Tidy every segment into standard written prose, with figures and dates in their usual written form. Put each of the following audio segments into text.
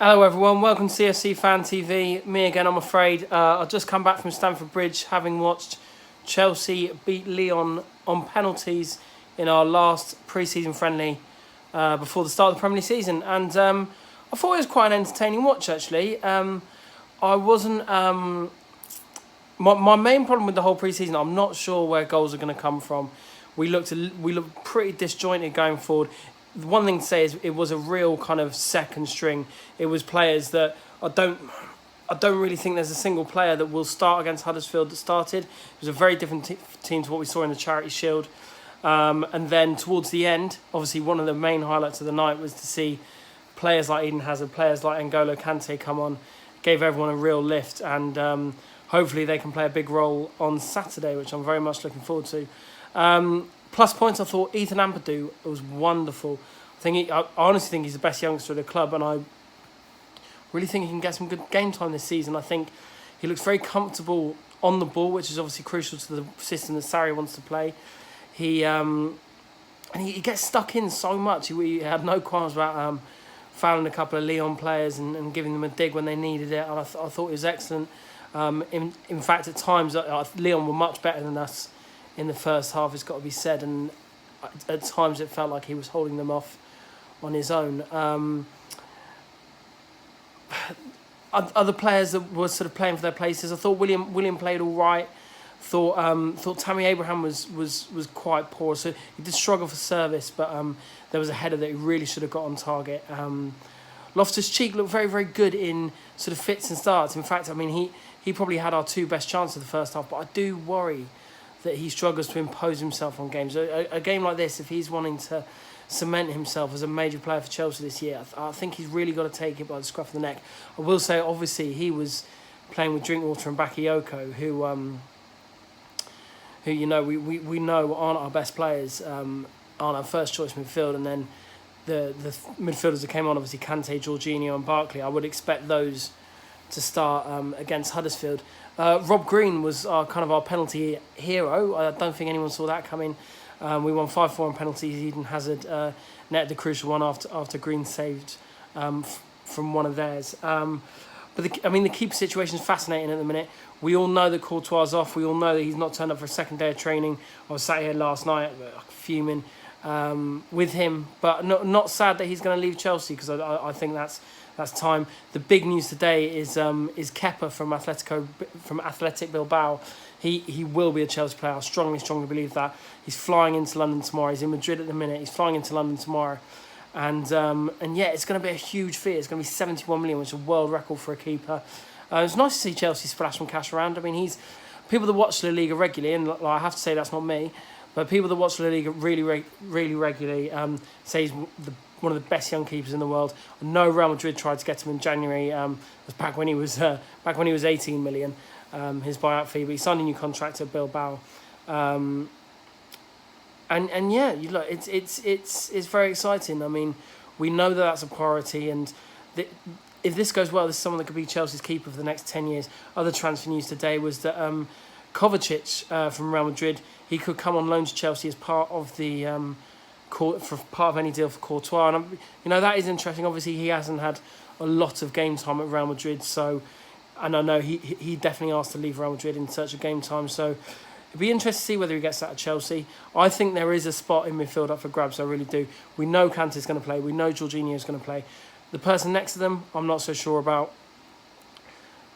Hello everyone, welcome to CFC Fan TV. Me again, I'm afraid. I've just come back from Stamford Bridge having watched Chelsea beat Lyon on penalties in our last pre-season friendly before the start of the Premier League season. And I thought it was quite an entertaining watch actually. I wasn't... My main problem with the whole pre-season, I'm not sure where goals are going to come from. We looked pretty disjointed going forward. The one thing to say is it was a real kind of second string. It was players that I don't really think there's a single player that will start against Huddersfield that started. It was a very different team to what we saw in the Charity Shield. And then towards the end, obviously one of the main highlights of the night was to see players like Eden Hazard, players like N'Golo Kante come on, gave everyone a real lift, and hopefully they can play a big role on Saturday, which I'm very much looking forward to. Plus points, I thought Ethan Ampadu was wonderful. I honestly think he's the best youngster of the club, and I really think he can get some good game time this season. I think he looks very comfortable on the ball, which is obviously crucial to the system that Sarri wants to play. He gets stuck in so much. He had no qualms about fouling a couple of Lyon players and giving them a dig when they needed it, and I thought it was excellent. In fact, at times, Lyon were much better than us in the first half, it's got to be said, and at times it felt like he was holding them off on his own. Other players that were sort of playing for their places, I thought William played all right. Thought Tammy Abraham was quite poor, so he did struggle for service, but there was a header that he really should have got on target. Loftus-Cheek looked very, very good in sort of fits and starts. In fact, I mean, he probably had our two best chances of the first half, but I do worry that he struggles to impose himself on games. A game like this, if he's wanting to cement himself as a major player for Chelsea this year, I think he's really got to take it by the scruff of the neck. I will say, obviously, he was playing with Drinkwater and Bakayoko, who you know we know aren't our best players, aren't our first choice midfield, and then the midfielders that came on, obviously Kante, Jorginho and Barkley, I would expect those to start against Huddersfield. Rob Green was kind of our penalty hero. I don't think anyone saw that coming. We won 5-4 on penalties. Eden Hazard netted the crucial one after Green saved from one of theirs. But the keeper situation is fascinating at the minute. We all know that Courtois is off. We all know that he's not turned up for a second day of training. I was sat here last night fuming with him, but not sad that he's going to leave Chelsea, because I think that's time. The big news today is Kepa from Athletic Bilbao. He will be a Chelsea player. I strongly believe that. He's flying into London tomorrow. He's in Madrid at the minute. He's flying into London tomorrow, and yeah, it's going to be a huge fee. It's going to be 71 million, which is a world record for a keeper. It's nice to see Chelsea splash some cash around. I mean, people that watch La Liga regularly, and I have to say that's not me, but people that watch La Liga really regularly say he's one of the best young keepers in the world. I know Real Madrid tried to get him in January. It was back when he was 18 million, his buyout fee, but he signed a new contract at Bilbao. And yeah, look, it's very exciting. I mean, we know that that's a priority, and if this goes well, this is someone that could be Chelsea's keeper for the next 10 years. Other transfer news today was that Kovacic from Real Madrid, he could come on loan to Chelsea as part of the part of any deal for Courtois, and that is interesting. Obviously, he hasn't had a lot of game time at Real Madrid, so, and I know he definitely asked to leave Real Madrid in search of game time. So it'd be interesting to see whether he gets that at Chelsea. I think there is a spot in midfield up for grabs. I really do. We know Kante's going to play. We know Jorginho is going to play. The person next to them, I'm not so sure about.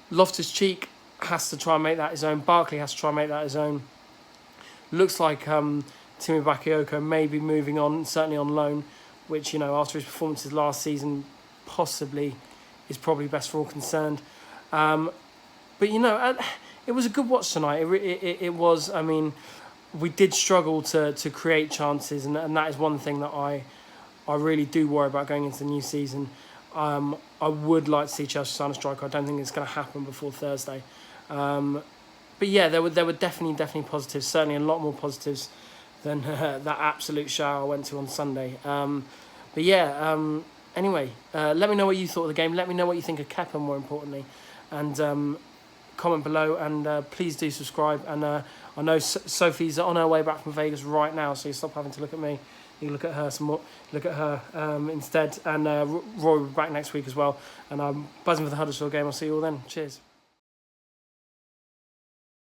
Loftus-Cheek has to try and make that his own. Barkley has to try and make that his own. Looks like Timi Bakayoko may be moving on, certainly on loan, which, after his performances last season, possibly is probably best for all concerned. But, it was a good watch tonight. It was, I mean, we did struggle to create chances, and that is one thing that I really do worry about going into the new season. I would like to see Chelsea sign a striker. I don't think it's going to happen before Thursday. But yeah, there were definitely positives, certainly a lot more positives than that absolute shower I went to on Sunday. But yeah, anyway, let me know what you thought of the game. Let me know what you think of Kepa, more importantly. And comment below, and please do subscribe. And I know Sophie's on her way back from Vegas right now, so you stop having to look at me. You look at her some more. Look at her instead. And Roy will be back next week as well. And I'm buzzing for the Huddersfield game. I'll see you all then. Cheers.